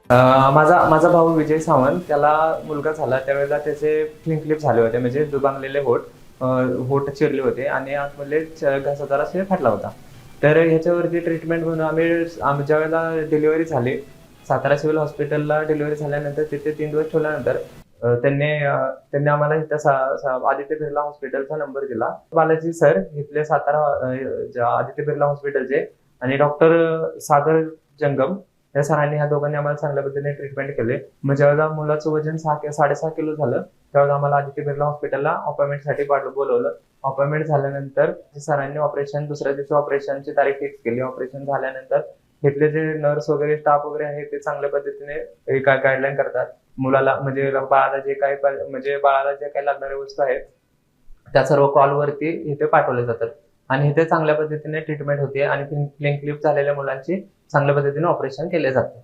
माझा माझा भाऊ विजय सावंत त्याला मुलगा झाला त्यावेळेला त्याचे क्लिप झाले होते म्हणजे दुबांगलेले अ, होठ चिरले होते आणि आतमधले घसा जरासे फाटला होता. तर ह्याच्यावरती ट्रीटमेंट म्हणून आम्ही ज्यावेळेला डिलिव्हरी झाली, सातारा सिव्हिल हॉस्पिटलला डिलिव्हरी झाल्यानंतर तिथे 3 दिवस ठेवल्यानंतर त्यांनी आम्हाला इथं आदित्य बिर्ला हॉस्पिटलचा नंबर दिला. बालाजी सर इथले सातारा आदित्य बिर्ला हॉस्पिटलचे आणि डॉक्टर सागर जंगम या सरांनी ह्या दोघांनी आम्हाला चांगल्या पद्धतीने ट्रीटमेंट केले. मग ज्यावेळेला मुलाचं वजन 6.5 किलो झालं, त्यावेळेला आम्हाला आदित्य बिर्ला हॉस्पिटलला अपॉइंटमेंटसाठी बोलवलं. अपॉइंटमेंट झाल्यानंतर सरांनी दुसऱ्या दिवशी ऑपरेशनची तारीख फिक्स केली. ऑपरेशन झाल्यानंतर तिथले जे नर्स वगैरे स्टाफ वगैरे आहे ते चांगल्या पद्धतीने गाईडलाईन करतात. मुलाला म्हणजे बाळाला जे काही लागणाऱ्या वस्तू आहेत त्या सर्व कॉलवरती इथे पाठवले जातात आणि इथे चांगल्या पद्धतीने ट्रीटमेंट होते आणि क्लिप झालेल्या मुलांची चांगल्या पद्धतीने ऑपरेशन केले जाते.